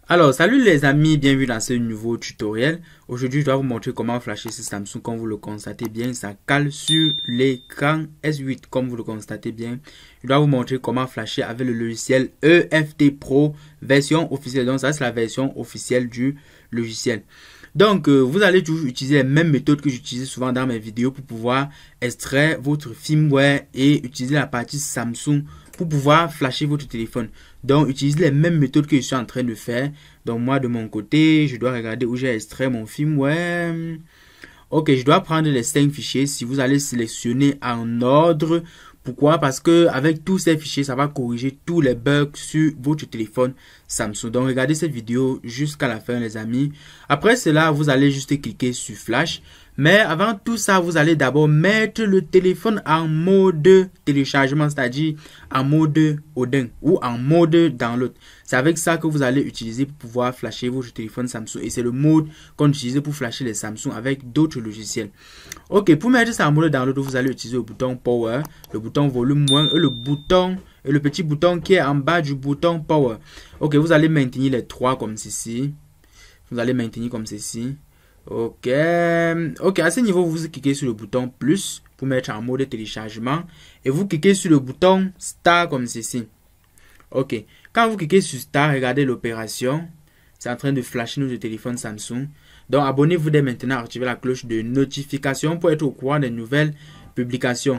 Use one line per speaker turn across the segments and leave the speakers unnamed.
Alors, salut les amis, bienvenue dans ce nouveau tutoriel. Aujourd'hui, je dois vous montrer comment flasher ce Samsung. Comme vous le constatez bien, ça cale sur l'écran S8. Comme vous le constatez bien, je dois vous montrer comment flasher avec le logiciel EFT Pro version officielle. Donc, ça, c'est la version officielle du logiciel. Donc, vous allez toujours utiliser les mêmes méthodes que j'utilise souvent dans mes vidéos pour pouvoir extraire votre firmware et utiliser la partie Samsung pour pouvoir flasher votre téléphone. Donc, utilisez les mêmes méthodes que je suis en train de faire. Donc, moi, de mon côté, je dois regarder où j'ai extrait mon firmware. Ok, je dois prendre les 5 fichiers. Si vous allez sélectionner en ordre, pourquoi? Parce que avec tous ces fichiers, ça va corriger tous les bugs sur votre téléphone Samsung. Donc, regardez cette vidéo jusqu'à la fin, les amis. Après cela, vous allez juste cliquer sur Flash. Mais avant tout ça, vous allez d'abord mettre le téléphone en mode téléchargement, c'est-à-dire en mode Odin ou en mode download. C'est avec ça que vous allez utiliser pour pouvoir flasher votre téléphone Samsung. Et c'est le mode qu'on utilise pour flasher les Samsung avec d'autres logiciels. Ok, pour mettre ça en mode download, vous allez utiliser le bouton Power, le bouton volume moins et le petit bouton qui est en bas du bouton Power. Ok, vous allez maintenir les trois comme ceci. Vous allez maintenir comme ceci. Ok, à ce niveau, vous cliquez sur le bouton plus pour mettre en mode téléchargement et vous cliquez sur le bouton Start comme ceci. Ok, quand vous cliquez sur Start, regardez l'opération. C'est en train de flasher notre téléphone Samsung. Donc, abonnez-vous dès maintenant, activez la cloche de notification pour être au courant des nouvelles publications.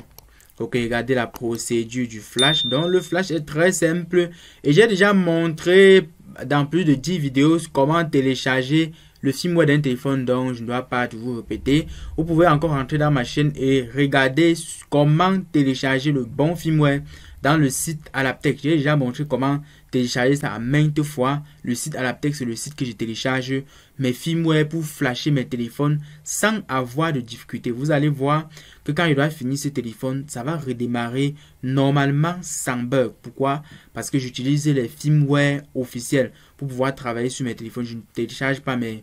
Ok, regardez la procédure du flash. Donc, le flash est très simple et j'ai déjà montré dans plus de 10 vidéos comment télécharger le firmware d'un téléphone, donc je ne dois pas vous répéter. Vous pouvez encore entrer dans ma chaîne et regarder comment télécharger le bon firmware dans le site Alaptec. J'ai déjà montré comment télécharger ça à maintes fois. Le site Alaptec, c'est le site que je télécharge mes firmware pour flasher mes téléphones sans avoir de difficulté. Vous allez voir que quand je dois finir ce téléphone, ça va redémarrer normalement sans bug. Pourquoi? Parce que j'utilise les firmware officiels pour pouvoir travailler sur mes téléphones. Je ne télécharge pas mes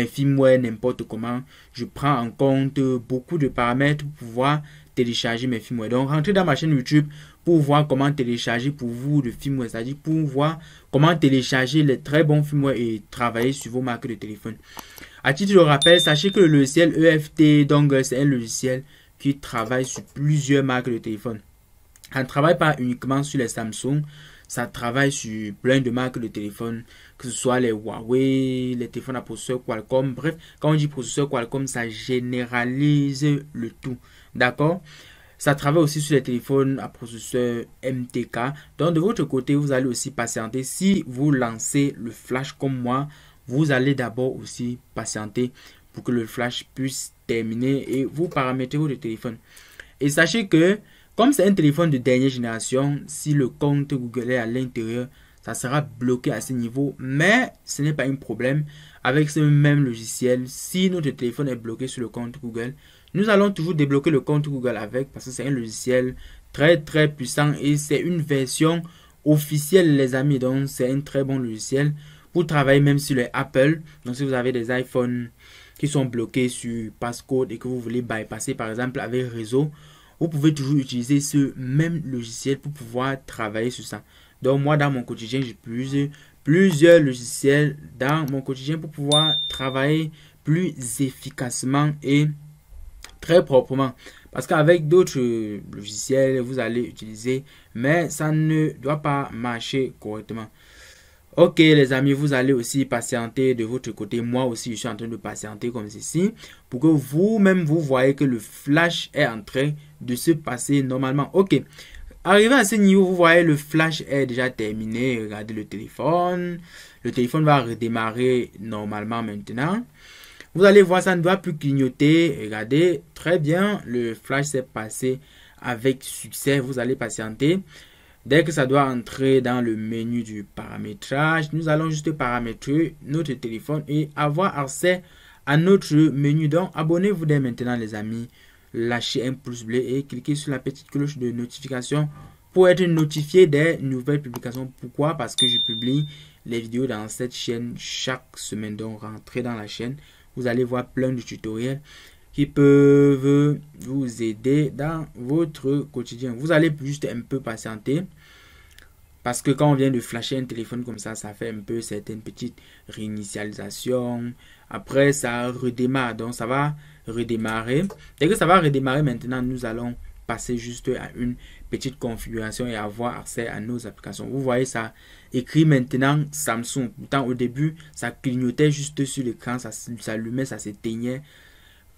firmware n'importe comment. Je prends en compte beaucoup de paramètres pour pouvoir télécharger mes firmware. Donc, rentrez dans ma chaîne YouTube pour voir comment télécharger pour vous le firmware, c'est-à-dire pour voir comment télécharger les très bons firmware et travailler sur vos marques de téléphone. À titre de rappel, sachez que le logiciel EFT, donc c'est un logiciel qui travaille sur plusieurs marques de téléphone. Ça ne travaille pas uniquement sur les Samsung, ça travaille sur plein de marques de téléphone, que ce soit les Huawei, les téléphones à processeur Qualcomm. Bref, quand on dit processeur Qualcomm, ça généralise le tout. D'accord? Ça travaille aussi sur les téléphones à processeur MTK. Donc, de votre côté, vous allez aussi patienter. Si vous lancez le flash comme moi, vous allez d'abord aussi patienter pour que le flash puisse terminer et vous paramétrer votre téléphone. Et sachez que comme c'est un téléphone de dernière génération, si le compte Google est à l'intérieur, ça sera bloqué à ce niveau. Mais ce n'est pas un problème. Avec ce même logiciel, si notre téléphone est bloqué sur le compte Google, nous allons toujours débloquer le compte Google avec, parce que c'est un logiciel très puissant et c'est une version officielle, les amis. Donc c'est un très bon logiciel pour travailler même sur les Apple. Donc si vous avez des iPhones qui sont bloqués sur passcode et que vous voulez bypasser par exemple avec réseau, vous pouvez toujours utiliser ce même logiciel pour pouvoir travailler sur ça. Donc moi dans mon quotidien, j'utilise plusieurs logiciels dans mon quotidien pour pouvoir travailler plus efficacement et très proprement. Parce qu'avec d'autres logiciels, vous allez utiliser, mais ça ne doit pas marcher correctement. Ok les amis, vous allez aussi patienter de votre côté. Moi aussi, je suis en train de patienter comme ceci pour que vous-même vous voyez que le flash est en train de se passer normalement. Ok, arrivé à ce niveau, vous voyez le flash est déjà terminé. Regardez le téléphone. Le téléphone va redémarrer normalement maintenant. Vous allez voir, ça ne doit plus clignoter. Regardez, très bien, le flash s'est passé avec succès. Vous allez patienter. Dès que ça doit entrer dans le menu du paramétrage, nous allons juste paramétrer notre téléphone et avoir accès à notre menu. Donc, abonnez-vous dès maintenant, les amis. Lâchez un pouce bleu et cliquez sur la petite cloche de notification pour être notifié des nouvelles publications. Pourquoi? Parce que je publie les vidéos dans cette chaîne chaque semaine. Donc, rentrez dans la chaîne. Vous allez voir plein de tutoriels qui peuvent vous aider dans votre quotidien. Vous allez juste un peu patienter. Parce que quand on vient de flasher un téléphone comme ça fait un peu certaines petites réinitialisations. Après, ça redémarre. Donc, ça va redémarrer. Dès que ça va redémarrer maintenant, nous allons passer juste à une petite configuration et avoir accès à nos applications. Vous voyez, ça écrit maintenant Samsung. Pourtant, au début, ça clignotait juste sur l'écran, ça s'allumait, ça s'éteignait.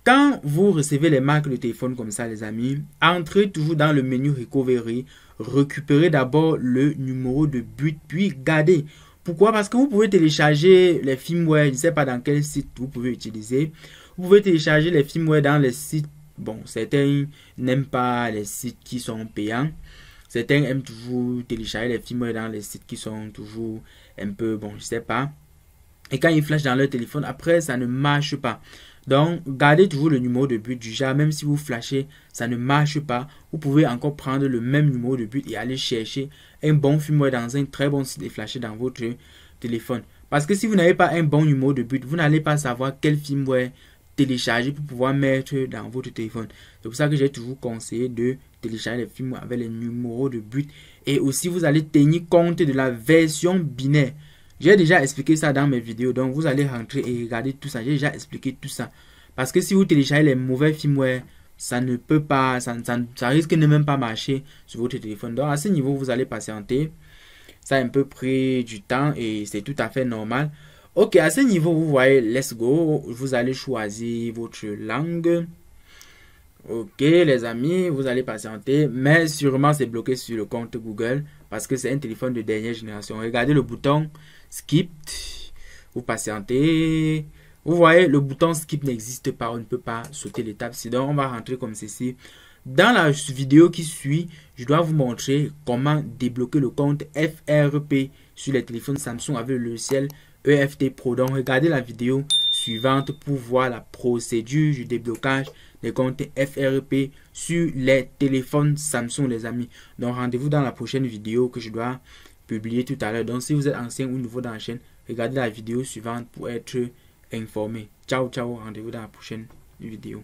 Quand vous recevez les marques de téléphone comme ça, les amis, entrez toujours dans le menu Recovery, récupérez d'abord le numéro de but, puis gardez. Pourquoi? Parce que vous pouvez télécharger les firmware, je ne sais pas dans quel site vous pouvez utiliser. Vous pouvez télécharger les firmware dans les sites. Bon, certains n'aiment pas les sites qui sont payants. Certains aiment toujours télécharger les firmware dans les sites qui sont toujours un peu, bon, je ne sais pas. Et quand ils flashent dans leur téléphone, après, ça ne marche pas. Donc, gardez toujours le numéro de but du genre, même si vous flashez, ça ne marche pas. Vous pouvez encore prendre le même numéro de but et aller chercher un bon firmware dans un très bon site et flasher dans votre téléphone. Parce que si vous n'avez pas un bon numéro de but, vous n'allez pas savoir quel firmware télécharger pour pouvoir mettre dans votre téléphone. C'est pour ça que j'ai toujours conseillé de télécharger les firmware avec les numéros de but. Et aussi, vous allez tenir compte de la version binaire. J'ai déjà expliqué ça dans mes vidéos, donc vous allez rentrer et regarder tout ça. J'ai déjà expliqué tout ça. Parce que si vous téléchargez les mauvais firmware, ça ne peut pas, ça risque de ne même pas marcher sur votre téléphone. Donc à ce niveau, vous allez patienter. Ça a un peu pris du temps et c'est tout à fait normal. Ok, à ce niveau, vous voyez, let's go. Vous allez choisir votre langue. Ok, les amis, vous allez patienter. Mais sûrement, c'est bloqué sur le compte Google parce que c'est un téléphone de dernière génération. Regardez le bouton Skip. Vous patientez. Vous voyez, le bouton Skip n'existe pas. On ne peut pas sauter l'étape. Sinon, on va rentrer comme ceci. Dans la vidéo qui suit, je dois vous montrer comment débloquer le compte FRP sur les téléphones Samsung avec le logiciel EFT Pro. Donc, regardez la vidéo suivante pour voir la procédure du déblocage des comptes FRP sur les téléphones Samsung, les amis. Donc, rendez-vous dans la prochaine vidéo que je dois publier tout à l'heure. Donc, si vous êtes ancien ou nouveau dans la chaîne, regardez la vidéo suivante pour être informé. Ciao, ciao. Rendez-vous dans la prochaine vidéo.